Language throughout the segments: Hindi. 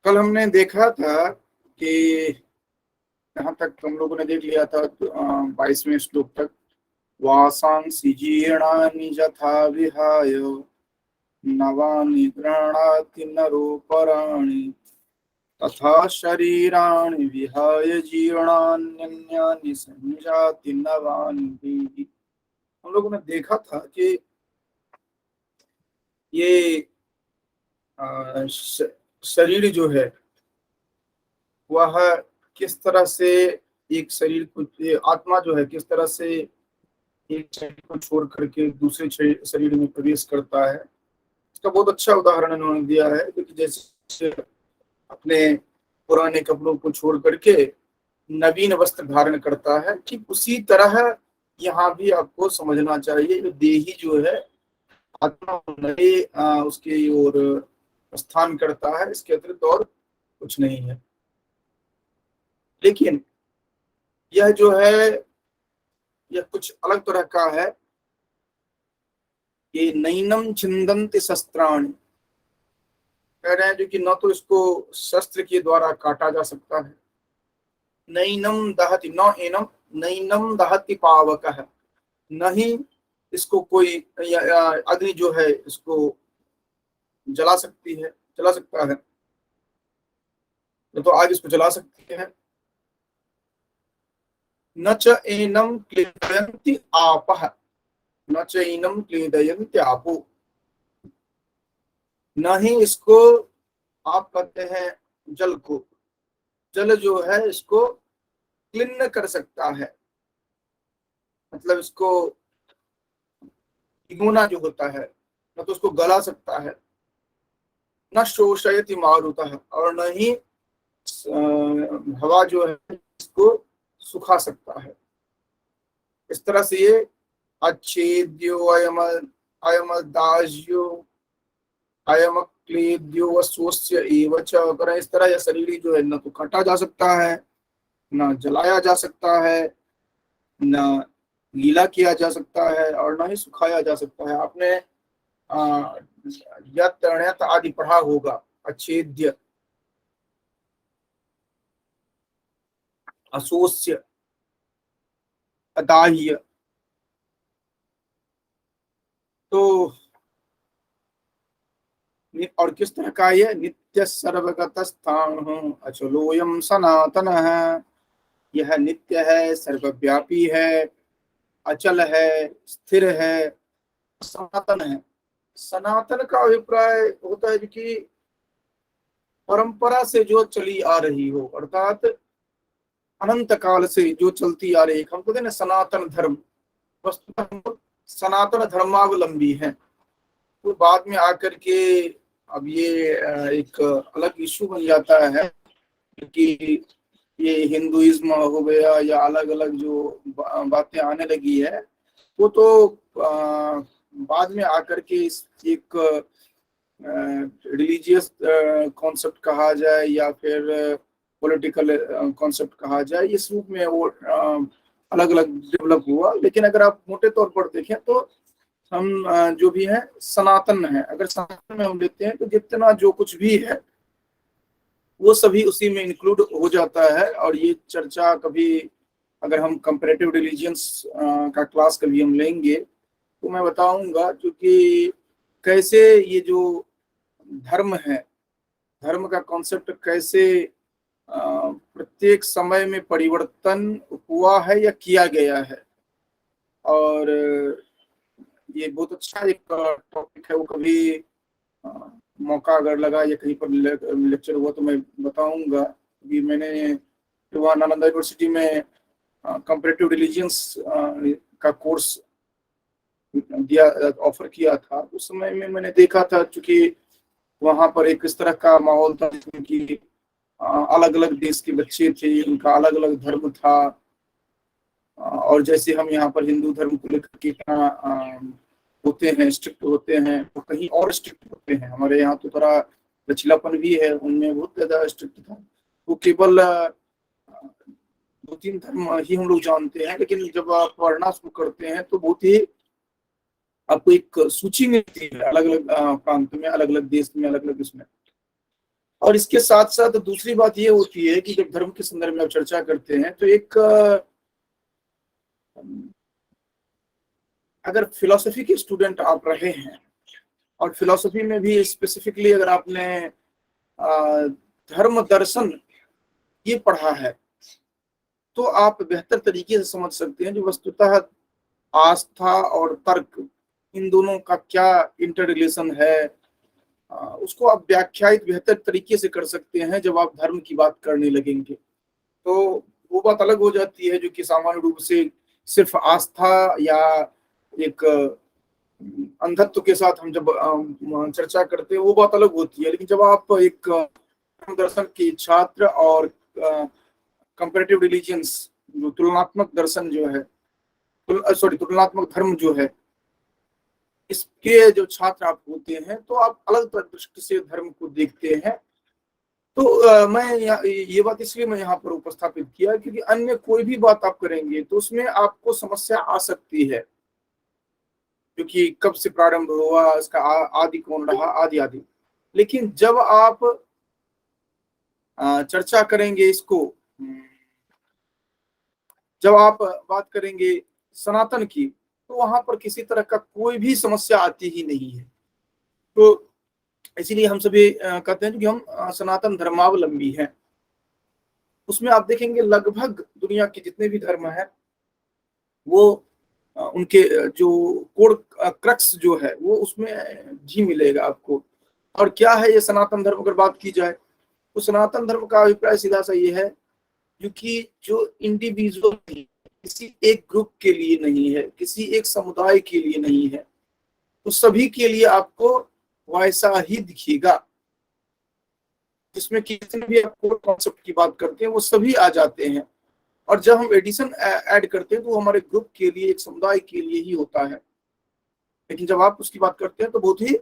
कल हमने देखा था कि यहाँ तक हम लोगों ने देख लिया था 22वें श्लोक तक। वासांसि जीर्णानि यथा विहाय नवानि गृह्णाति नरोपराणि तथा शरीराणि विहाय जीर्णान्यन्यानि संजाति नवानि देहि। हम लोगों ने देखा था कि ये शरीर जो है वह किस तरह से एक शरीर को, आत्मा जो है किस तरह से एक शरीर को छोड़ करके दूसरे शरीर में प्रवेश करता है। इसका बहुत अच्छा उदाहरण इन्होंने दिया है, क्योंकि जैसे अपने पुराने कपड़ों को छोड़ करके नवीन वस्त्र धारण करता है, ठीक उसी तरह यहाँ भी आपको समझना चाहिए। जो देही जो है आत्मा नए उसके ओर स्थान करता है, इसके अतिरिक्त और कुछ नहीं है। लेकिन यह जो है यह कुछ अलग तरह का है। ये नैनम छिंदन्ति शस्त्राणि कह रहे हैं, जो कि न तो इसको शस्त्र के द्वारा काटा जा सकता है। नैनम दहति न एनम नैनम दहति पावकः, नहीं इसको कोई अग्नि जो है इसको जला सकता है, तो आग इसको जला सकती है। न च एनम क्लेदयन्ति आपः, न च एनम क्लेदयन्ति आपो, न ही इसको आप कहते हैं जल को, जल जो है इसको क्लिन्न कर सकता है, मतलब इसको भिगोना जो होता है, न तो उसको गला सकता है। न शोषयति मारुतः, और न ही हवा जो है इसको सुखा सकता है। इस तरह से ये अच्छेद्यो अयम दाज्यो अयम क्लेद्यो स्वस्य एव च, अगर इस तरह यह शरीर जो है न तो काटा जा सकता है, न जलाया जा सकता है, न गीला किया जा सकता है, और न ही सुखाया जा सकता है। आपने यत आदि पढ़ा होगा। अच्छेद्य, अशोष्य, अदाह्य, तो और किस तरह का ये नित्य सर्वगत स्थान अचलोयम सनातन है। यह नित्य है, सर्वव्यापी है, अचल है, स्थिर है, सनातन है। सनातन का अभिप्राय होता है कि परंपरा से जो चली आ रही हो, अर्थात अनंत काल से जो चलती आ रही, हम कहते हैं ना सनातन धर्म, वस्तुतः सनातन धर्मावलंबी है। तो बाद में आकर के अब ये एक अलग इशू बन जाता है कि ये हिंदुइज्म हो गया या अलग अलग जो बातें आने लगी है, वो तो बाद में आकर के एक रिलीजियस कॉन्सेप्ट कहा जाए या फिर पॉलिटिकल कॉन्सेप्ट कहा जाए, इस रूप में वो अलग अलग डेवलप हुआ। लेकिन अगर आप मोटे तौर पर देखें तो हम जो भी है सनातन है। अगर सनातन में हम लेते हैं तो जितना जो कुछ भी है वो सभी उसी में इंक्लूड हो जाता है। और ये चर्चा कभी अगर हम कंपैरेटिव रिलीजियंस का क्लास कभी हम लेंगे तो मैं बताऊंगा, क्योंकि कैसे ये जो धर्म है, धर्म का कॉन्सेप्ट कैसे प्रत्येक समय में परिवर्तन हुआ है या किया गया है। और ये बहुत अच्छा एक टॉपिक है। वो कभी मौका अगर लगा या कहीं पर लेक्चर हुआ तो मैं बताऊंगा। कि मैंने नालंदा यूनिवर्सिटी में कंपैरेटिव रिलीजियंस का कोर्स दिया, ऑफर किया था। उस समय में मैंने देखा था, चूंकि वहां पर एक इस तरह का माहौल था कि अलग अलग देश के बच्चे थे, उनका अलग अलग धर्म था। और जैसे हम यहाँ पर हिंदू धर्म को लेकर के होते हैं, स्ट्रिक्ट होते हैं, तो कहीं और स्ट्रिक्ट होते हैं। हमारे यहाँ तो थोड़ा लचीलापन भी है, उनमें बहुत ज्यादा स्ट्रिक्ट था। वो केवल 2-3 धर्म ही हम लोग जानते हैं, लेकिन जब आप पढ़ना शुरू करते हैं तो बहुत ही आपको एक सूची मिलती है अलग अलग प्रांत में, अलग अलग देश में, अलग अलग इसमें। और इसके साथ साथ दूसरी बात ये होती है कि जब धर्म के संदर्भ में आप चर्चा करते हैं तो एक अगर फिलॉसफी के स्टूडेंट आप रहे हैं और फिलॉसफी में भी स्पेसिफिकली अगर आपने धर्म दर्शन ये पढ़ा है तो आप बेहतर तरीके से समझ सकते हैं जो वस्तुतः आस्था और तर्क इन दोनों का क्या इंटर रिलेशन है। उसको आप व्याख्यायित बेहतर तरीके से कर सकते हैं जब आप धर्म की बात करने लगेंगे। तो वो बात अलग हो जाती है जो कि सामान्य रूप से सिर्फ आस्था या एक अंधत्व के साथ हम जब चर्चा करते हैं वो बात अलग होती है। लेकिन जब आप एक दर्शन के छात्र और कंपैरेटिव रिलीजियंस जो तुलनात्मक दर्शन जो है तुलनात्मक धर्म जो है इसके जो छात्र आप होते हैं तो आप अलग दृष्टि से धर्म को देखते हैं। तो मैं ये बात इसलिए मैं यहाँ पर उपस्थापित किया क्योंकि अन्य कोई भी बात आप करेंगे तो उसमें आपको समस्या आ सकती है क्योंकि कब से प्रारंभ हुआ, इसका आदि कौन रहा, आदि आदि। लेकिन जब आप चर्चा करेंगे इसको, जब आप बात करेंगे सनातन की तो वहां पर किसी तरह का कोई भी समस्या आती ही नहीं है। तो इसीलिए हम सभी कहते हैं कि हम सनातन धर्मावलंबी हैं। उसमें आप देखेंगे लगभग दुनिया के जितने भी धर्म हैं वो उनके जो कोर क्रक्स जो है वो उसमें भी मिलेगा आपको। और क्या है ये सनातन धर्म अगर बात की जाए तो सनातन धर्म का अभिप्राय सीधा सा ये है क्योंकि जो इंडिविजुअल किसी एक ग्रुप के लिए नहीं है, किसी एक समुदाय के लिए नहीं है, तो सभी के लिए आपको वैसा ही दिखेगा। जिसमें किसी भी आप कोर कॉन्सेप्ट की बात करते हैं वो सभी आ जाते हैं। और जब हम एडिशन ऐड करते हैं तो वो हमारे ग्रुप के लिए, एक समुदाय के लिए ही होता है। लेकिन जब आप उसकी बात करते हैं तो बहुत ही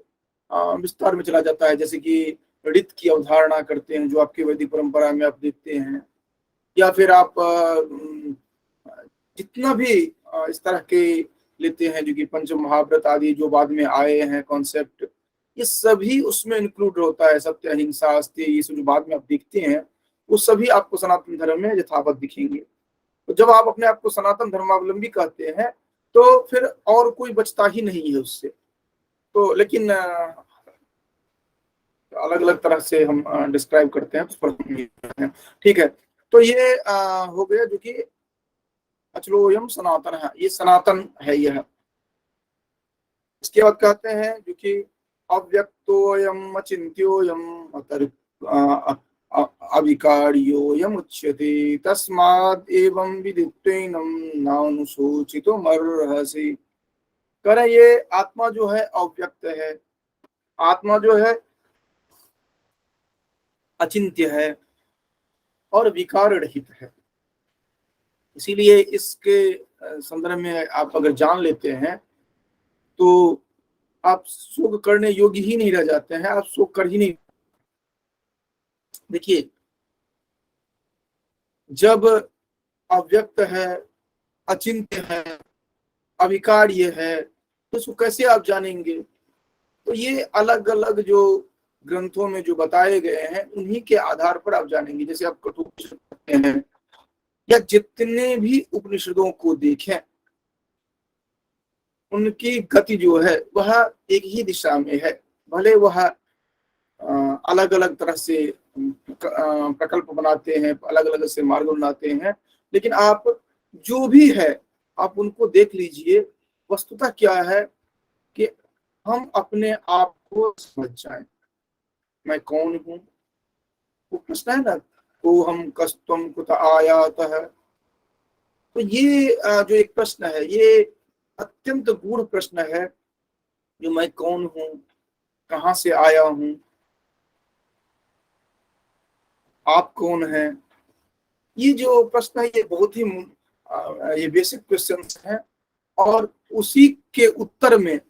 विस्तार में चला जाता है। जैसे कि ऋत की अवधारणा करते हैं जो आपके वैदिक परंपरा में आप देखते हैं, या फिर आप जितना भी इस तरह के लेते हैं जो कि पंच महाव्रत आदि जो बाद में आए हैं कॉन्सेप्ट, ये सभी उसमें इंक्लूड होता है। सत्य, अहिंसा, अस्तेय, ये सब जो बाद में आप देखते हैं वो सभी आपको सनातन धर्म में यथावत दिखेंगे। तो जब आप अपने आप को सनातन धर्मावलंबी कहते हैं तो फिर और कोई बचता ही नहीं है उससे। तो लेकिन अलग अलग तरह से हम डिस्क्राइब करते हैं, उस पर ठीक है। तो ये हो गया जो कि अचलोयम सनातन है, ये सनातन है यह। इसके बाद कहते हैं जो कि अव्यक्तोयम अचिन्त्योयम अविकार्योयम उच्यते तस्माद् एवं विदित्वैनं नानुशोचितुमर्हसि। कह रहे ये आत्मा जो है अव्यक्त है, आत्मा जो है अचिंत्य है और विकार रहित है। इसीलिए इसके संदर्भ में आप अगर जान लेते हैं तो आप शोक करने योग्य ही नहीं रह जाते हैं, आप शोक कर ही नहीं। देखिए जब अव्यक्त है, अचिंत्य है, अविकार्य है तो उसको कैसे आप जानेंगे? तो ये अलग अलग जो ग्रंथों में जो बताए गए हैं उन्हीं के आधार पर आप जानेंगे। जैसे आप कठोपनिषद पढ़ते हैं या जितने भी उपनिषदों को देखें उनकी गति जो है वह एक ही दिशा में है। भले वह अलग अलग तरह से प्रकल्प बनाते हैं, अलग अलग से मार्ग बनाते हैं, लेकिन आप जो भी है आप उनको देख लीजिए। वस्तुतः क्या है कि हम अपने आप को समझ जाएं, मैं कौन हूं। वो प्रश्न है ना, को हम कस्तम कुत आयात है। तो ये जो एक प्रश्न है ये अत्यंत गूढ़ प्रश्न है, जो मैं कौन हूं, कहां से आया हूं, आप कौन हैं। ये जो प्रश्न है ये बहुत ही ये बेसिक क्वेश्चंस हैं और उसी के उत्तर में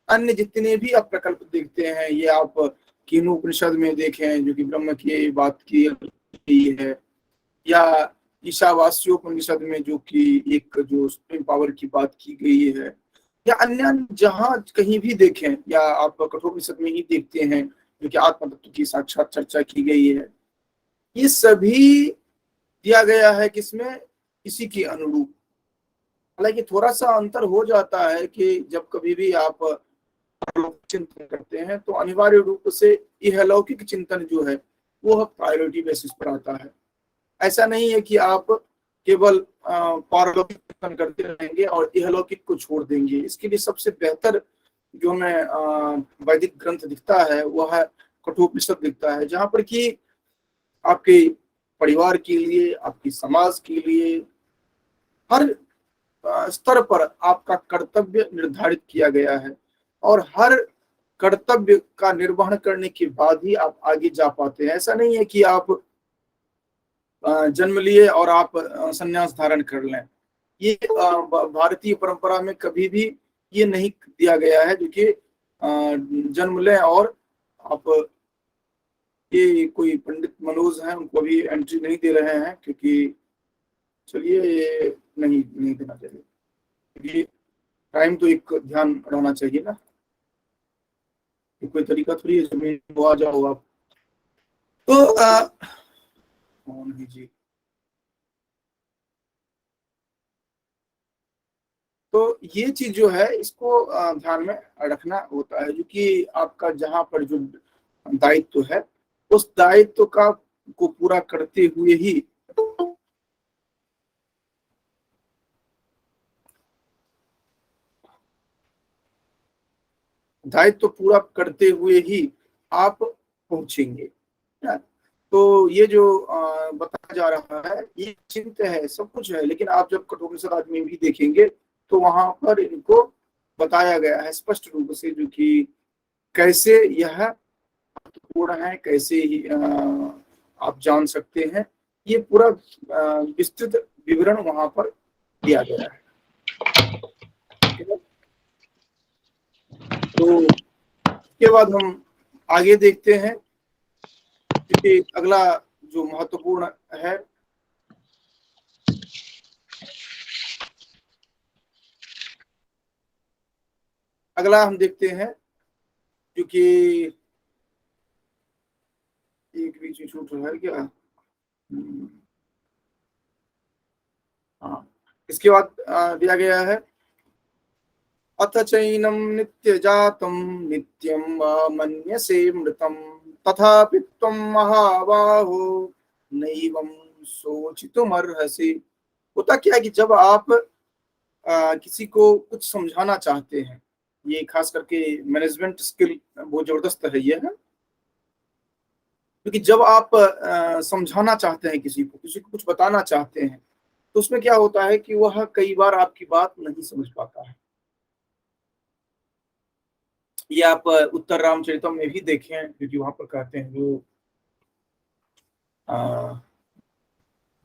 अन्य जितने भी आप प्रकल्प देखते हैं, ये आप केनो उपनिषद में देखें जो कि ब्रह्म की बात की गई है, या ईशावास्योपनिषद में जो कि एक जो सुप्रीम पावर की बात की गई है, या अन्य जहां कहीं भी देखें, या आप कठोपनिषद में ही देखते हैं जो कि आत्म तत्व की साक्षात चर्चा की गई है, ये सभी दिया गया है किसमें, इसी के अनुरूप। हालांकि थोड़ा सा अंतर हो जाता है कि जब कभी भी आप चिंतन करते हैं तो अनिवार्य रूप से इहलौकिक चिंतन जो है वो प्रायोरिटी बेसिस पर आता है। ऐसा नहीं है कि आप केवल पारलौकिक चिंतन करते रहेंगे और इहलौकिक को छोड़ देंगे। इसके लिए सबसे बेहतर जो हमें वैदिक ग्रंथ दिखता है वह है कठोपनिषद दिखता है, जहां पर कि आपके परिवार के लिए, आपकी समाज के लिए, हर स्तर पर आपका कर्तव्य निर्धारित किया गया है और हर कर्तव्य का निर्वहन करने के बाद ही आप आगे जा पाते हैं। ऐसा नहीं है कि आप जन्म लिए और आप संन्यास धारण कर लें। ये भारतीय परंपरा में कभी भी ये नहीं दिया गया है, जो कि जन्म लें और आप, ये कोई पंडित मनोज हैं उनको अभी एंट्री नहीं दे रहे हैं, क्योंकि चलिए ये नहीं देना चाहिए, क्योंकि टाइम तो एक ध्यान रहना चाहिए ना, कोई तरीका थोड़ी है जमीन वो आ जाओ आप। तो कौन है जी, तो ये चीज जो है इसको ध्यान में रखना होता है, जो कि आपका जहां पर जो दायित्व है उस दायित्व का को पूरा करते हुए ही दायित्व पूरा करते हुए ही आप पहुंचेंगे। तो ये जो बताया जा रहा है ये चिंतन है, सब कुछ है, लेकिन आप जब कठोपनिषद आदि में भी देखेंगे तो वहां पर इनको बताया गया है स्पष्ट रूप से, जो कि कैसे यह पूर्ण है, कैसे ही आप जान सकते हैं, ये पूरा विस्तृत विवरण वहां पर दिया गया है। तो इसके बाद हम आगे देखते हैं, क्योंकि अगला जो महत्वपूर्ण है अगला हम देखते हैं, क्योंकि एक बीच में छूट रहा है क्या। हाँ, इसके बाद दिया गया है अथ चैनम नित्य जातम नित्यम मन्यसे मृतम तथापि त्वं महाबाहो नैवं सोचितुमर्हसि। होता क्या है कि जब आप किसी को कुछ समझाना चाहते हैं, ये खास करके मैनेजमेंट स्किल बहुत जबरदस्त है ये है, क्योंकि जब आप समझाना चाहते हैं किसी को कुछ बताना चाहते हैं, तो उसमें क्या होता है कि वह कई बार आपकी बात नहीं समझ पाता है। ये आप उत्तर रामचरितम में भी देखें, क्योंकि वहां पर कहते हैं वो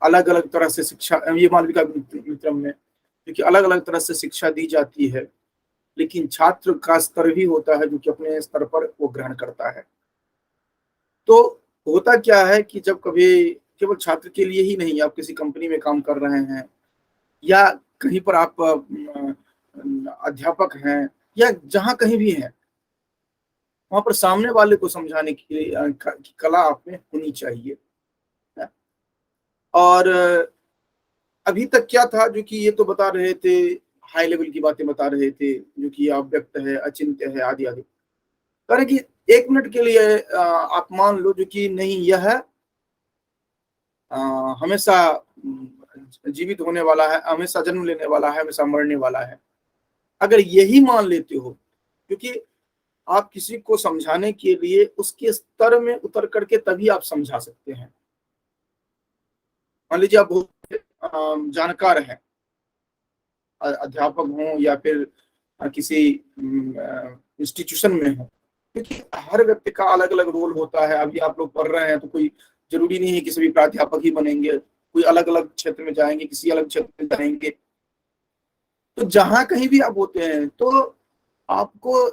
अलग अलग तरह से शिक्षा, ये मालविका मित्रम में, क्योंकि अलग अलग तरह से शिक्षा दी जाती है, लेकिन छात्र का स्तर भी होता है जो कि अपने स्तर पर वो ग्रहण करता है। तो होता क्या है कि जब कभी केवल छात्र के लिए ही नहीं, आप किसी कंपनी में काम कर रहे हैं या कहीं पर आप अध्यापक हैं या जहां कहीं भी हैं, वहां पर सामने वाले को समझाने की कला आप में होनी चाहिए। और अभी तक क्या था, जो कि ये तो बता रहे थे, हाई लेवल की बातें बता रहे थे, जो कि अव्यक्त है, अचिंत्य है, आदि आदि। कारण कि एक मिनट के लिए आप मान लो जो कि नहीं, यह हमेशा जीवित होने वाला है, हमेशा जन्म लेने वाला है, हमेशा मरने वाला है। अगर यही मान लेते हो, क्योंकि आप किसी को समझाने के लिए उसके स्तर में उतर करके तभी आप समझा सकते हैं। मान लीजिए आप बहुत जानकार हैं, अध्यापक हों या फिर किसी इंस्टीट्यूशन में हो, क्योंकि हर व्यक्ति का अलग अलग रोल होता है। अभी आप लोग पढ़ रहे हैं तो कोई जरूरी नहीं है कि सभी प्राध्यापक ही बनेंगे, कोई अलग अलग क्षेत्र में जाएंगे, किसी अलग क्षेत्र में जाएंगे। तो जहां कहीं भी आप होते हैं तो आपको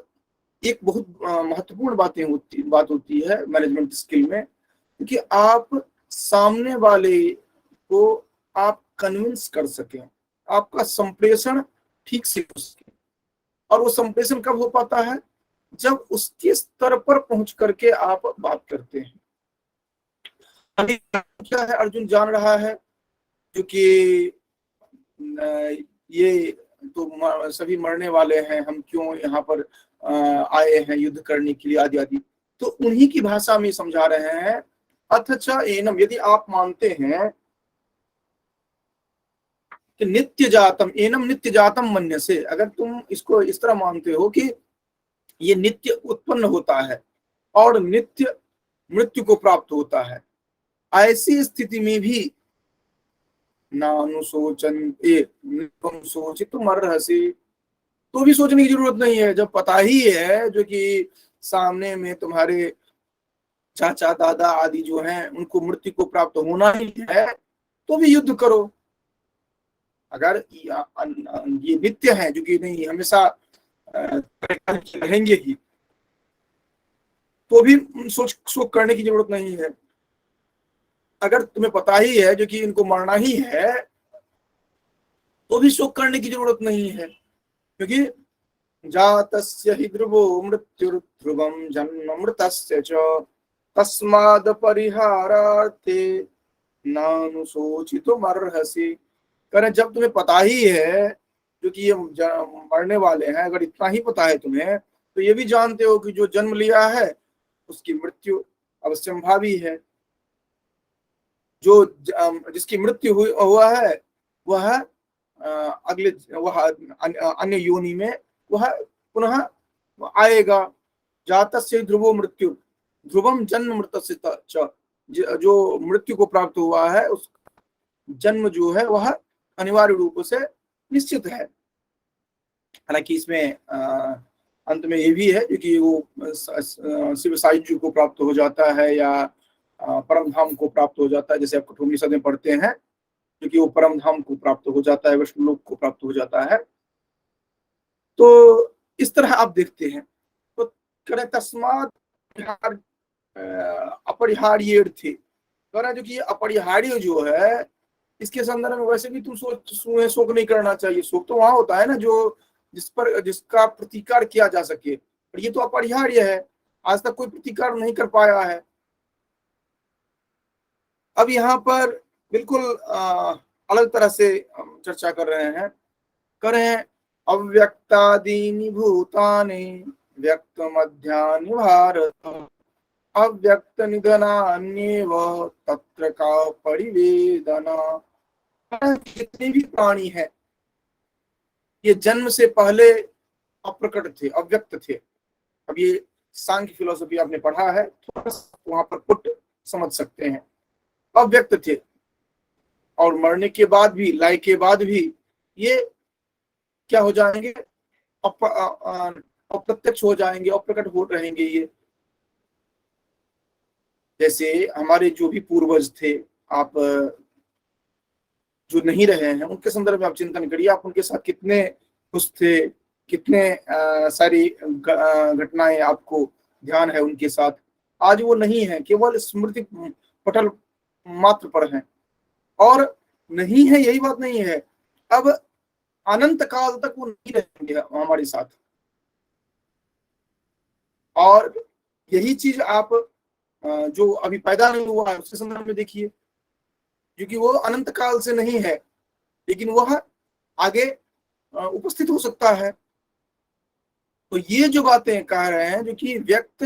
एक बहुत महत्वपूर्ण बात होती है मैनेजमेंट स्किल में, क्योंकि आप सामने वाले को आप कन्विंस कर सकें, आपका संप्रेषण ठीक से हो सके। और वो संप्रेषण कब हो पाता है, जब उसके स्तर पर पहुंच करके आप बात करते हैं। अभी क्या है, अर्जुन जान रहा है क्योंकि ये तो सभी मरने वाले हैं, हम क्यों यहाँ पर आए हैं युद्ध करने के लिए आदि आदि। तो उन्हीं की भाषा में समझा रहे हैं, अथच एनम, यदि आप मानते हैं कि नित्य जातम, एनम नित्य जातम मन्य से, अगर तुम इसको इस तरह मानते हो कि ये नित्य उत्पन्न होता है और नित्य मृत्यु को प्राप्त होता है, ऐसी स्थिति में भी नानुशोचन सोचित मरहसी, तो भी सोचने की जरूरत नहीं है। जब पता ही है जो कि सामने में तुम्हारे चाचा दादा आदि जो हैं उनको मृत्यु को प्राप्त होना ही है, तो भी युद्ध करो। अगर ये नित्य है जो कि नहीं हमेशा रहेंगे ही, तो भी सोच शोक करने की जरूरत नहीं है। अगर तुम्हें पता ही है जो कि इनको मरना ही है, तो भी शोक करने की जरूरत नहीं है, क्योंकि जातस्य हि ध्रुवो मृत्युर्ध्रुवं जन्म मृतस्य च तस्माद् परिहारार्थे नानुशोचितुमर्हसि। करें, जब तुम्हें पता ही है जो कि ये मरने वाले हैं, अगर इतना ही पता है तुम्हें, तो ये भी जानते हो कि जो जन्म लिया है उसकी मृत्यु अवश्यंभावी है। जो जिसकी मृत्यु हुआ है वह अगले वह अन्य योनि में वह पुनः आएगा। जातस्य ध्रुवो मृत्यु ध्रुवम जन्म मृतस्य च, जो मृत्यु को प्राप्त हुआ है उस जन्म जो है वह अनिवार्य रूप से निश्चित है। हालांकि इसमें अंत में ये भी है कि वो शिव सायुज्य को प्राप्त हो जाता है या परम धाम को प्राप्त हो जाता है, जैसे आप कठोपनिषद में पढ़ते हैं, क्योंकि वो परम धाम को प्राप्त हो जाता है, विष्णु लोक को प्राप्त हो जाता है। तो इस तरह आप देखते हैं। तो करें तस्मात् अपरिहार्य थे, जो कि अपरिहार्य जो है इसके संदर्भ में वैसे भी तुम शोक नहीं करना चाहिए। शोक तो वहां होता है ना जो जिसका प्रतिकार किया जा सके, और ये तो अपरिहार्य है, आज तक कोई प्रतिकार नहीं कर पाया है। अब यहाँ पर बिल्कुल अलग तरह से चर्चा कर रहे हैं, करें अव्यक्तादीनि भूतानि व्यक्त मध्यानि भारत अव्यक्त निधनान्येव तत्र का परिवेदना। जितने भी प्राणी हैं ये जन्म से पहले अप्रकट थे, अव्यक्त थे। अब ये सांख्य फिलोसफी आपने पढ़ा है, थोड़ा वहां पर पुट समझ सकते हैं। अव्यक्त थे और मरने के बाद भी, लय के बाद भी ये क्या हो जाएंगे, अप्रत्यक्ष हो जाएंगे, अप्रकट हो रहेंगे। ये जैसे हमारे जो भी पूर्वज थे, आप जो नहीं रहे हैं उनके संदर्भ में आप चिंतन करिए, आप उनके साथ कितने खुश थे, कितने सारी घटनाएं आपको ध्यान है उनके साथ। आज वो नहीं है, केवल स्मृति पटल मात्र पर हैं। और नहीं है यही बात नहीं है, अब अनंत काल तक वो नहीं रहेंगे हमारे साथ। और यही चीज आप जो अभी पैदा नहीं हुआ है उसके संदर्भ में देखिए, क्योंकि वो अनंत काल से नहीं है, लेकिन वह आगे उपस्थित हो सकता है। तो ये जो बातें कह रहे हैं जो कि व्यक्त,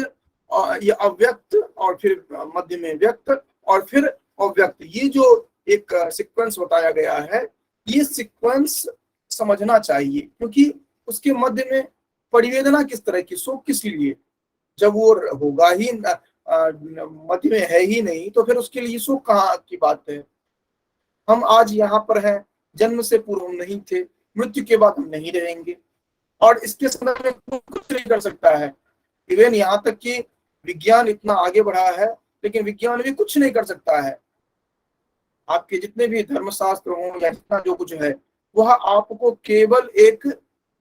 ये अव्यक्त और फिर मध्य में व्यक्त और फिर अव्यक्त, ये जो एक सीक्वेंस बताया गया है, ये सीक्वेंस समझना चाहिए, क्योंकि उसके मध्य में परिवेदना किस तरह की, शोक किस लिए, जब वो होगा ही मध्य में है ही नहीं, तो फिर उसके लिए शोक कहाँ की बात है। हम आज यहाँ पर हैं, जन्म से पूर्व हम नहीं थे, मृत्यु के बाद हम नहीं रहेंगे, और इसके संदर्भ में कुछ नहीं कर सकता है। इवन यहाँ तक कि विज्ञान इतना आगे बढ़ा है, लेकिन विज्ञान भी कुछ नहीं कर सकता है। आपके जितने भी धर्मशास्त्र हों या जितना जो कुछ है, वह आपको केवल एक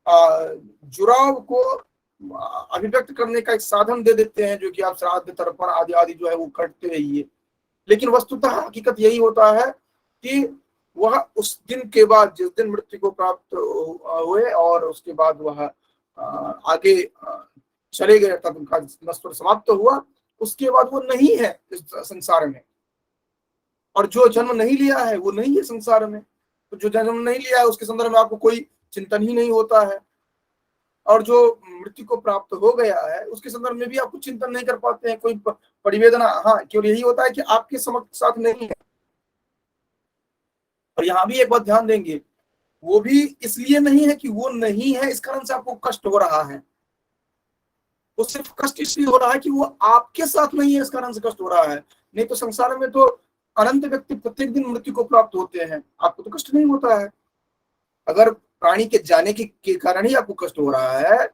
जुड़ाव को अभिव्यक्त करने का एक साधन दे देते हैं, जो कि आप श्राद्ध तर्पण आदि आदि जो है वो करते रहिए। लेकिन वस्तुतः हकीकत यही होता है कि वह उस दिन के बाद, जिस दिन मृत्यु को प्राप्त हुए और उसके बाद वह आगे चले गए तब उनका नश्वर समाप्त हुआ, उसके बाद वो नहीं है इस संसार में। और जो जन्म नहीं लिया है वो नहीं है संसार में। तो जो जन्म नहीं लिया है उसके संदर्भ में आपको कोई चिंतन ही नहीं होता है, और जो मृत्यु को प्राप्त हो गया है उसके संदर्भ में भी आप कुछ चिंतन नहीं कर पाते हैं, कोई परिवेदना। हाँ, केवल यही होता है कि आपके साथ नहीं है। और यहाँ भी एक बात ध्यान देंगे, वो भी इसलिए नहीं है कि वो नहीं है इस कारण से आपको कष्ट हो रहा है, वो सिर्फ कष्ट इसलिए हो रहा है कि वो आपके साथ नहीं है इस कारण से कष्ट हो रहा है। नहीं तो संसार में तो अनंत व्यक्ति प्रत्येक दिन मृत्यु को प्राप्त होते हैं, आपको तो कष्ट नहीं होता है। अगर प्राणी के जाने के कारण ही आपको कष्ट हो रहा है,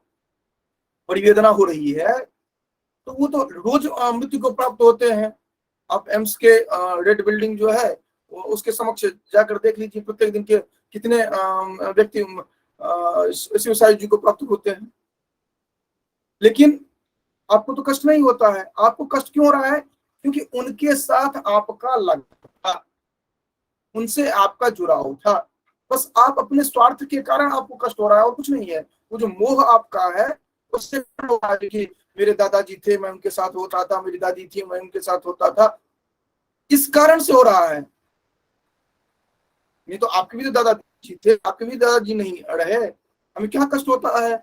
परिवेदना हो रही है, तो वो तो रोज मृत्यु को प्राप्त होते हैं। आप एम्स के रेड बिल्डिंग जो है उसके समक्ष जाकर देख लीजिए, प्रत्येक दिन के कितने व्यक्ति सुसाइड जी को प्राप्त होते हैं। लेकिन आपको तो कष्ट नहीं होता है। आपको कष्ट क्यों हो रहा है? क्योंकि उनके साथ आपका लगा, उनसे आपका जुड़ाव था। बस आप अपने स्वार्थ के कारण आपको कष्ट हो रहा है और कुछ नहीं है। वो जो मोह आपका है उससे हो रहा है कि मेरे दादाजी थे, मैं उनके साथ होता था, मेरी दादी थी, मैं उनके साथ होता था, इस कारण से हो रहा है। नहीं तो आपके भी तो दादाजी थे, आपके भी दादाजी नहीं रहे, हमें क्या कष्ट होता है?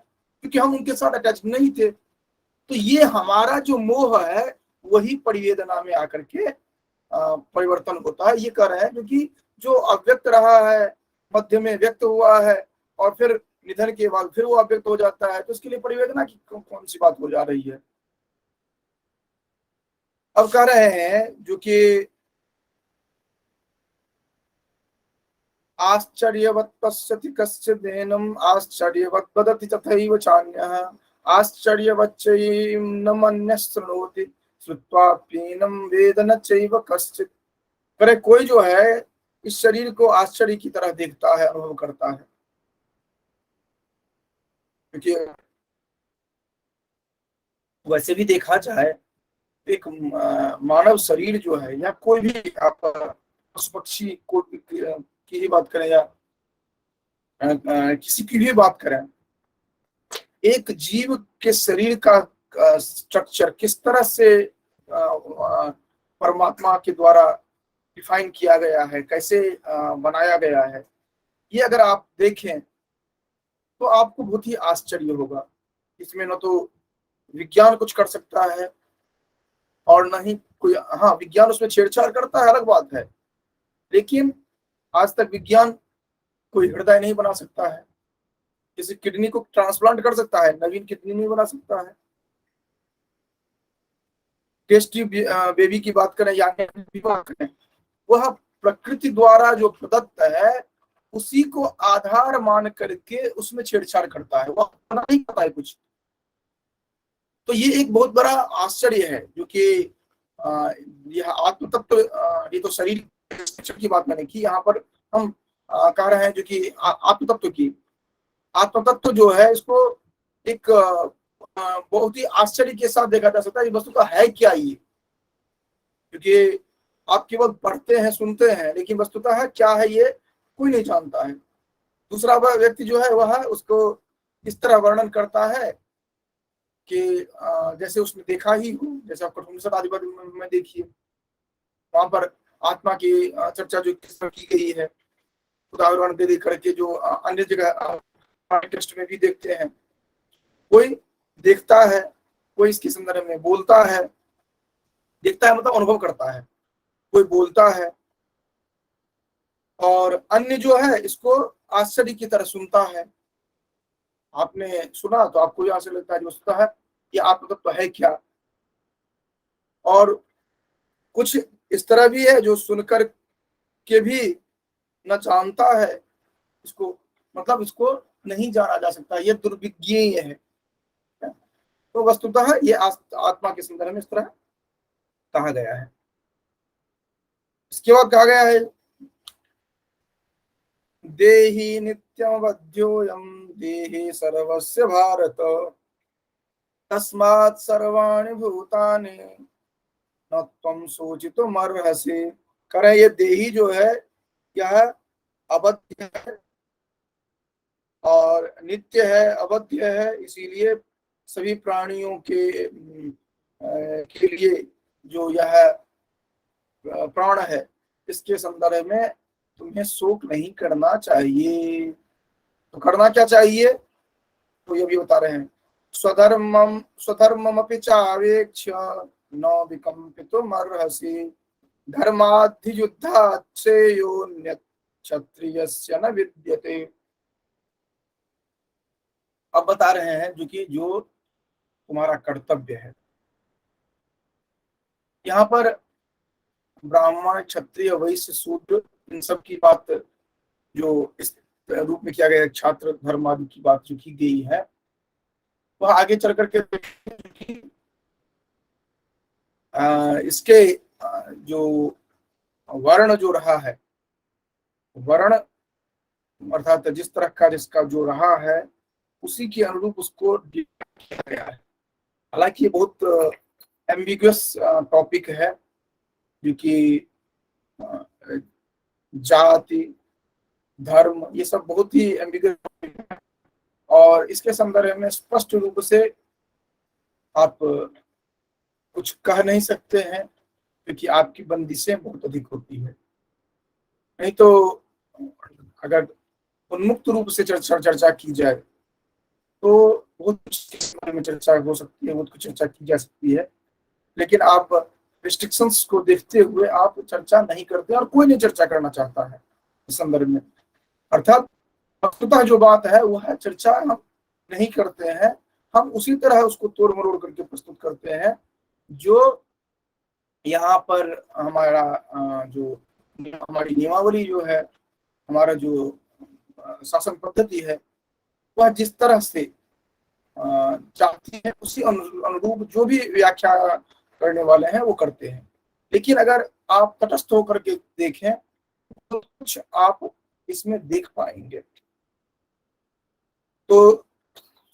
क्योंकि हम उनके साथ अटैच नहीं थे। तो ये हमारा जो मोह है वही परिवेदना में आकर के परिवर्तन होता है। ये कह रहे हैं क्योंकि जो अव्यक्त रहा है, मध्य में व्यक्त हुआ है, और फिर निधन के बाद फिर वो अव्यक्त हो जाता है, तो इसके लिए परिवेदना की कौन सी बात हो जा रही है? अब कह रहे हैं जो कि आश्चर्यवत् पश्यति कश्चिदेनम् आश्चर्यवत् वदति तथैव चान्यः आश्चर्यवच्चैनं मन्यः शृणोति श्रुत्वाप्येनं वेद न चैव कश्चित्। करे कोई जो है इस शरीर को आश्चर्य की तरह देखता है, अनुभव करता है। क्योंकि वैसे भी देखा जाए, एक मानव शरीर जो है या कोई भी आप पशु पक्षी को की ही बात करें या किसी की भी बात करें, एक जीव के शरीर का स्ट्रक्चर किस तरह से परमात्मा के द्वारा डिफाइन किया गया है, कैसे बनाया गया है, ये अगर आप देखें तो आपको बहुत ही आश्चर्य होगा। इसमें न तो विज्ञान कुछ कर सकता है और न ही कोई, हाँ विज्ञान उसमें छेड़छाड़ करता है अलग बात है, लेकिन आज तक विज्ञान कोई हृदय नहीं बना सकता है, किसी किडनी को ट्रांसप्लांट कर सकता है, नवीन किडनी नहीं बना सकता है। टेस्ट बेबी की बात करें या की बात करें, वह प्रकृति द्वारा जो प्रदत्त है उसी को आधार मान करके उसमें छेड़छाड़ करता है, वह बना नहीं पाता है कुछ। तो ये एक बहुत बड़ा आश्चर्य है जो कि यह आत्म तत्व, ये तो शरीर की बात मैंने की, यहाँ पर हम कह रहे हैं जो कि आत्म तत्व की, आत्म तत्व जो है इसको एक बहुत ही आश्चर्य के साथ देखा जा सकता है। वस्तुतः है क्या ये? क्योंकि आप केवल पढ़ते हैं, सुनते हैं, लेकिन वस्तुतः है क्या है ये कोई नहीं जानता है। दूसरा वह व्यक्ति जो है वह उसको इस तरह वर्णन करता है कि जैसे उसने देखा ही हो, जैसे आप कठोपनिषद आदि में देखिए, वहां पर आत्मा की चर्चा जो किस तरह की गई है, उदाहरण दे करके जो अन्य जगह टेक्स्ट में भी देखते हैं। कोई देखता है, कोई इसके संदर्भ में बोलता है, देखता है मतलब अनुभव करता है, कोई बोलता है, और अन्य जो है इसको आश्चर्य की तरह सुनता है। आपने सुना तो आपको यहां से लगता है जो है ये आत्म तत्व है क्या? और कुछ इस तरह भी है जो सुनकर के भी न जानता है इसको, मतलब इसको नहीं जाना जा सकता, ये दुर्विज्ञेय है। तो वस्तुतः ये आत्मा के संदर्भ में इस तरह कहा गया है। इसके बाद कहा गया है देहि नित्यमवध्योऽयं देहि सर्वस्य भारत तस्मात् सर्वाणि भूतानि न त्वं शोचितुमर्हसि। करें ये देही जो है यह अवध्य है और नित्य है, अवध्य है, इसीलिए सभी प्राणियों के लिए जो यह प्राण है, इसके संदर्भ में तुम्हें शोक नहीं करना चाहिए। तो करना क्या चाहिए, तो ये भी बता रहे हैं, स्वधर्ममपि चावेक्ष्य न विकम्पितुमर्हसि धर्माधियुद्धात् श्रेयोऽन्यत् क्षत्रियस्य न विद्यते। अब बता रहे हैं जो तुम्हारा कर्तव्य है। यहाँ पर ब्राह्मण, क्षत्रिय, वैश्य, शूद्र, इन सब की बात जो इस रूप में किया गया, छात्र धर्म आदि की बात जो की गई है, वह आगे चल करके इसके जो वर्ण जो रहा है, वर्ण अर्थात जिस तरह का जिसका जो रहा है, उसी के अनुरूप उसको किया गया है। हालांकि ये बहुत एम्बिगुअस टॉपिक है, जो कि जाति, धर्म, ये सब बहुत ही एम्बिगुअस टॉपिक है, और इसके संदर्भ में स्पष्ट रूप से आप कुछ कह नहीं सकते हैं, क्योंकि आपकी बंदिशें बहुत अधिक होती है। नहीं तो अगर उन्मुक्त रूप से चर्चा की जाए तो बहुत कुछ में चर्चा हो सकती है, बहुत कुछ चर्चा की जा सकती है, लेकिन आप रिस्ट्रिक्शंस को देखते हुए आप चर्चा नहीं करते, और कोई नहीं चर्चा करना चाहता है इस संदर्भ में। अर्थात वस्तुतः जो बात है वह है, चर्चा हम नहीं करते हैं, हम उसी तरह उसको तोड़ मरोड़ करके प्रस्तुत करते हैं जो यहाँ पर हमारा जो हमारी नियमावली जो है, हमारा जो शासन पद्धति है, वह जिस तरह से चाहती है उसी अनुरूप जो भी व्याख्या करने वाले हैं वो करते हैं। लेकिन अगर आप तटस्थ होकर के देखें तो कुछ आप इसमें देख पाएंगे। तो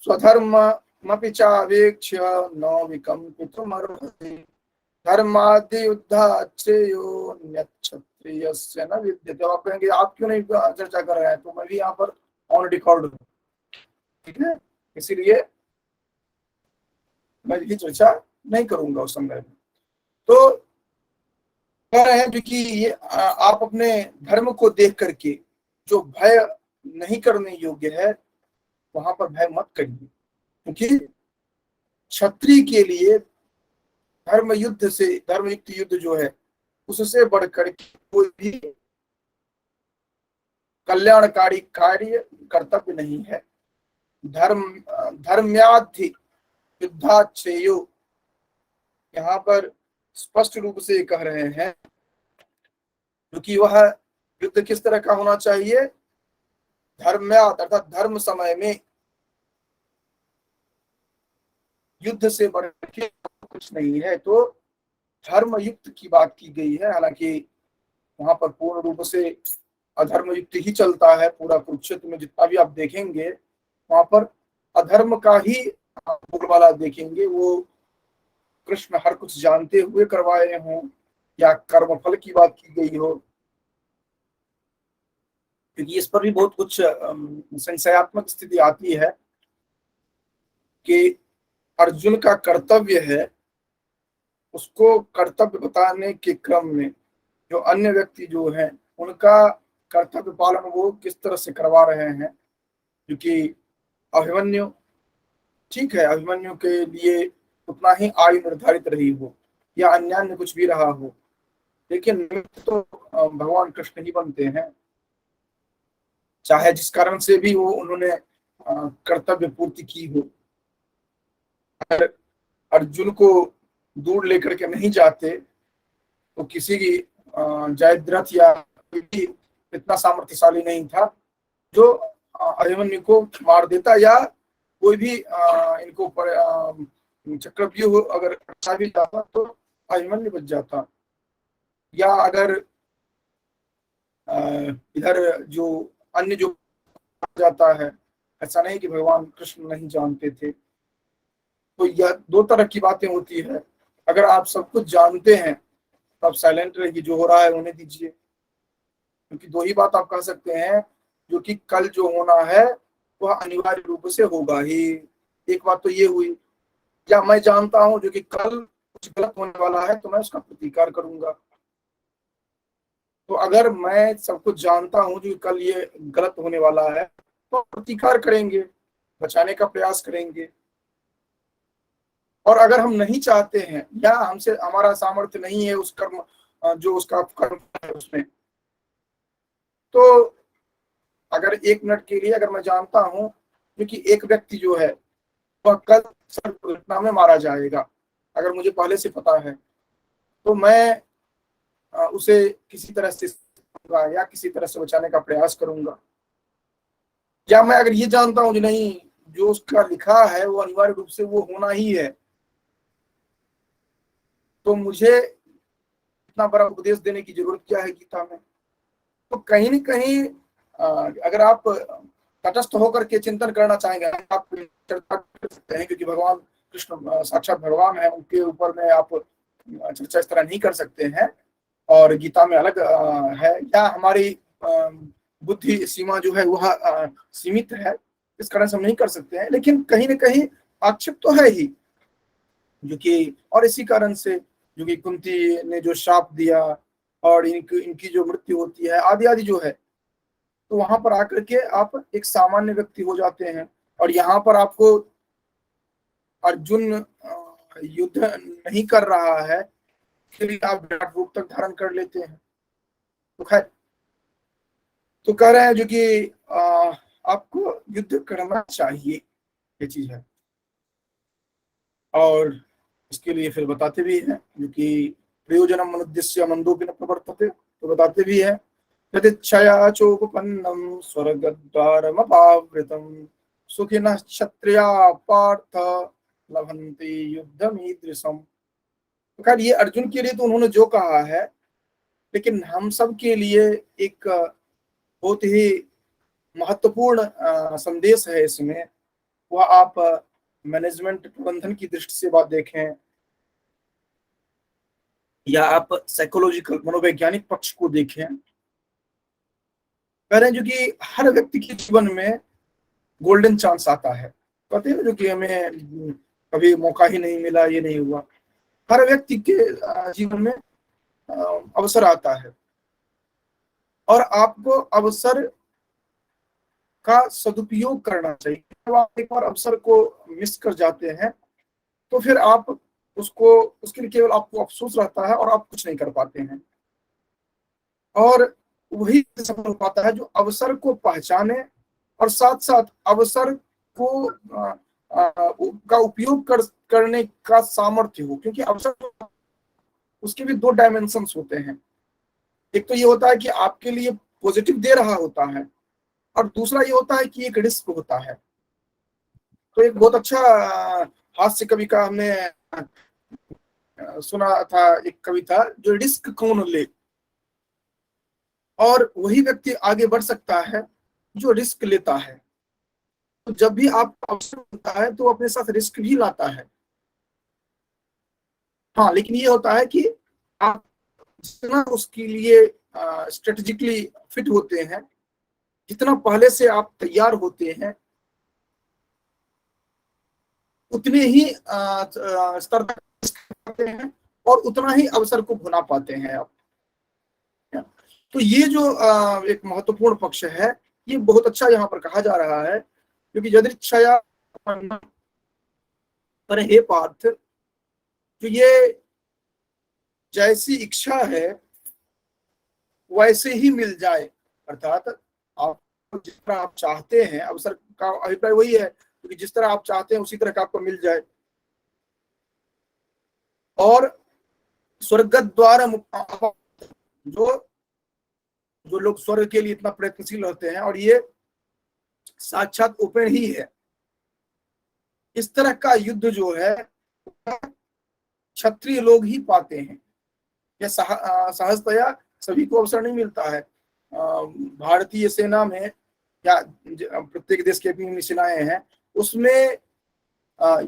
स्वधर्ममपि चावेक्ष्य न विकम्पितुमर्हसि धर्माद्युद्धात् श्रेयोऽन्यत् क्षत्रियस्य न विद्यते। आप कहेंगे आप क्यों नहीं चर्चा कर रहे हैं, तो मैं भी यहाँ पर ऑन रिकॉर्ड हूँ, ठीक है, इसीलिए मैं ये चर्चा नहीं करूंगा उस समय में। तो कह रहे हैं क्योंकि ये आप अपने धर्म को देख करके जो भय नहीं करने योग्य है, वहां पर भय मत करिए, क्योंकि क्षत्रिय के लिए धर्मयुक्त युद्ध जो है, उससे बढ़कर कोई भी कल्याणकारी कार्य कर्तव्य नहीं है। धर्म्याधि युद्धात् श्रेयो, यहाँ पर स्पष्ट रूप से कह रहे हैं क्योंकि वह युद्ध किस तरह का होना चाहिए, धर्म्यात् अर्थात धर्म समय में युद्ध से बढ़ के कुछ नहीं है, तो धर्मयुक्त की बात की गई है। हालांकि वहां पर पूर्ण रूप से अधर्मयुक्त ही चलता है। पूरा कुरुक्षेत्र में जितना भी आप देखेंगे वहां पर अधर्म का ही बोलबाला देखेंगे। वो कृष्ण हर कुछ जानते हुए करवाए हों या कर्मफल की बात की गई हो, क्योंकि इस पर भी बहुत कुछ संशयात्मक स्थिति आती है कि अर्जुन का कर्तव्य है, उसको कर्तव्य बताने के क्रम में जो अन्य व्यक्ति जो हैं उनका कर्तव्य पालन वो किस तरह से करवा रहे हैं। क्योंकि अभिमन्यु, ठीक है, अभिमन्यु के लिए उतना ही आयु निर्धारित रही हो या अन्य कुछ भी रहा हो, लेकिन तो भगवान कृष्ण ही बनते हैं, चाहे जिस कारण से भी वो उन्होंने कर्तव्य पूर्ति की हो। अगर अर्जुन को दूर लेकर के नहीं जाते तो किसी की जयद्रथ या इतना सामर्थ्यशाली नहीं था जो अभिमन्यु को मार देता, या कोई भी इनको चक्रव्यूह अगर अच्छा भी जाता तो अभिमन्यु बच जाता। या अगर इधर जो अन्य जो जाता है, ऐसा नहीं कि भगवान कृष्ण नहीं जानते थे। तो यह दो तरह की बातें होती है। अगर आप सब कुछ जानते हैं तो आप साइलेंट रहिए, जो हो रहा है होने दीजिए, क्योंकि दो ही बात आप कह सकते हैं, जो कि कल जो होना है वह अनिवार्य रूप से होगा ही। एक बात तो ये हुई, या मैं जानता हूं जो कि कल कुछ गलत होने वाला है तो मैं उसका प्रतिकार करूंगा। तो अगर मैं सब कुछ जानता हूं जो कल ये गलत होने वाला है तो प्रतिकार करेंगे, बचाने का प्रयास करेंगे। और अगर हम नहीं चाहते हैं या हमसे हमारा सामर्थ्य नहीं है उस कर्म जो उसका कर्म है उसमें, तो अगर 1 मिनट के लिए अगर मैं जानता हूं क्योंकि एक व्यक्ति जो है वह कल सड़क दुर्घटना में मारा जाएगा, अगर मुझे पहले से पता है तो मैं उसे किसी तरह से या किसी तरह से बचाने का प्रयास करूंगा। या मैं अगर ये जानता हूं कि नहीं, जो उसका लिखा है वो अनिवार्य रूप से वो होना ही है, तो मुझे इतना बड़ा उपदेश देने की जरूरत क्या है गीता में। तो कहीं न कहीं अगर आप तटस्थ होकर के चिंतन करना चाहेंगे, आप चर्चा कर सकते हैं, क्योंकि भगवान कृष्ण साक्षात भगवान है, उनके ऊपर में आप चर्चा इस तरह नहीं कर सकते हैं और गीता में अलग है, या हमारी बुद्धि सीमा जो है वह सीमित है, इस कारण से हम नहीं कर सकते हैं। लेकिन कहीं न कहीं आक्षेप तो है ही, जो कि और इसी कारण से जो कि कुंती ने जो शाप दिया और इनकी जो मृत्यु होती है आदि आदि जो है, तो वहां पर आकर के आप एक सामान्य व्यक्ति हो जाते हैं। और यहाँ पर आपको अर्जुन युद्ध नहीं कर रहा है, फिर आप विराट रूप तक धारण कर लेते हैं। तो खैर, तो कह रहे हैं जो कि आपको युद्ध करना चाहिए, ये चीज है। और इसके लिए फिर बताते भी हैं जो कि प्रयोजनम अनुद्देश्य मंदोपि न प्रवर्तते, तो बताते भी हैं यदिच्छया चोपपन्नम स्वर्गद्वारमपावृतम सुखिनः क्षत्रिया पार्थ लभन्ते युद्धमीदृशम। तो खैर ये अर्जुन के लिए तो उन्होंने जो कहा है, लेकिन हम सब के लिए एक बहुत ही महत्वपूर्ण संदेश है इसमें। वह आप मैनेजमेंट प्रबंधन की दृष्टि से बात देखें या आप साइकोलॉजिकल मनोवैज्ञानिक पक्ष को देखें, कह रहे हैं जो कि हर व्यक्ति के जीवन में गोल्डन चांस आता है। कहते हैं जो कि हमें कभी मौका ही नहीं मिला, ये नहीं हुआ। हर व्यक्ति के जीवन में अवसर आता है और आपको अवसर का सदुपयोग करना चाहिए। जब आप एक बार अवसर को मिस कर जाते हैं तो फिर आप उसके लिए केवल आपको अफसोस रहता है और आप कुछ नहीं कर पाते हैं। और वही सफल हो पाता है जो अवसर को पहचाने और साथ साथ अवसर को का उपयोग करने का सामर्थ्य हो। क्योंकि अवसर उसके भी 2 डायमेंशंस होते हैं। एक तो ये होता है कि आपके लिए पॉजिटिव दे रहा होता है और दूसरा ये होता है कि एक रिस्क होता है। तो एक बहुत अच्छा हास्य कवि का हमने सुना था, एक कविता, जो रिस्क कौन ले, और वही व्यक्ति आगे बढ़ सकता है जो रिस्क लेता है। तो जब भी आपको अवसर मिलता है तो अपने साथ रिस्क भी लाता है। हाँ, लेकिन ये होता है कि आप जितना उसके लिए स्ट्रेटेजिकली फिट होते हैं, जितना पहले से आप तैयार होते हैं, उतने ही स्तर तक करते हैं और उतना ही अवसर को भुना पाते हैं आप। तो ये जो एक महत्वपूर्ण पक्ष है, ये बहुत अच्छा यहाँ पर कहा जा रहा है, क्योंकि यदृच्छया पर हे पार्थ, तो ये जैसी इच्छा है वैसे ही मिल जाए। अर्थात आप जिस तरह आप चाहते हैं, अवसर का अभिप्राय वही है, क्योंकि जिस तरह आप चाहते हैं उसी तरह का आपको मिल जाए। और स्वर्गद्वार जो जो लोग स्वर्ग के लिए इतना प्रयत्नशील रहते हैं, और ये साक्षात ओपन ही है, इस तरह का युद्ध जो है क्षत्रिय लोग ही पाते हैं। यह सहजतया सभी को अवसर नहीं मिलता है। भारतीय सेना में या प्रत्येक देश की अपनी सेनाएं हैं, उसमें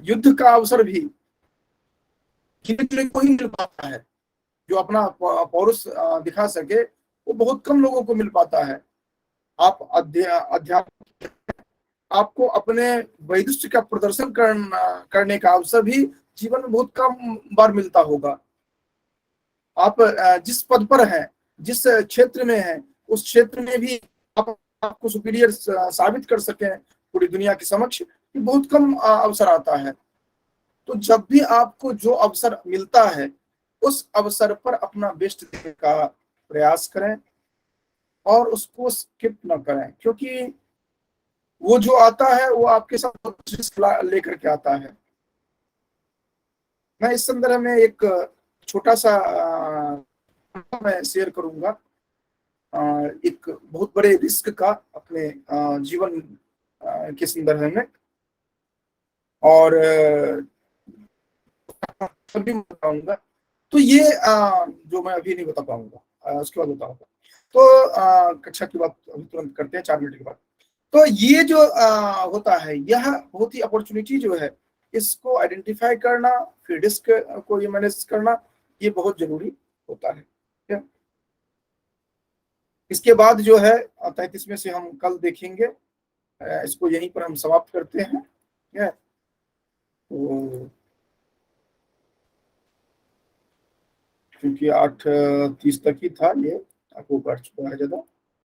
युद्ध का अवसर भी को ही मिल पाता है। जो अपना पौरुष दिखा सके वो बहुत कम लोगों को मिल पाता है। आप अध्यात्म आपको अपने वैदुष्य का प्रदर्शन करने का अवसर भी जीवन में बहुत कम बार मिलता होगा। आप जिस पद पर हैं, जिस क्षेत्र में हैं, उस क्षेत्र में भी आप आपको सुपीरियर साबित कर सकें पूरी दुनिया के समक्ष, ये बहुत कम अवसर आता है। तो जब भी आपको जो अवसर मिलता है, उस अवसर पर अपना बेस्ट देने का प्रयास करें और उसको स्किप ना करें, क्योंकि वो जो आता है वो आपके साथ रिस्क लेकर के आता है। मैं इस संदर्भ में एक छोटा सा मैं शेयर करूंगा, एक बहुत बड़े रिस्क का अपने जीवन के संदर्भ में। और भी बताऊंगा। तो ये जो मैं अभी नहीं बता पाऊंगा, उसके बाद बताऊंगा। तो कक्षा की बात अभी तुरंत करते हैं, 4 मिनट के बाद। तो ये जो होता है, यह बहुत ही अपॉर्चुनिटी जो है, इसको आइडेंटिफाई करना, फिर रिस्क को ये मैनेज करना, ये बहुत जरूरी होता है। ठीक है? इसके बाद जो है 33 में से हम कल देखेंगे। इसको यहीं पर हम समाप्त करते हैं। ठीक है? तो क्योंकि 8:30 तक ही था, ये आपको बढ़ चुका है ज्यादा।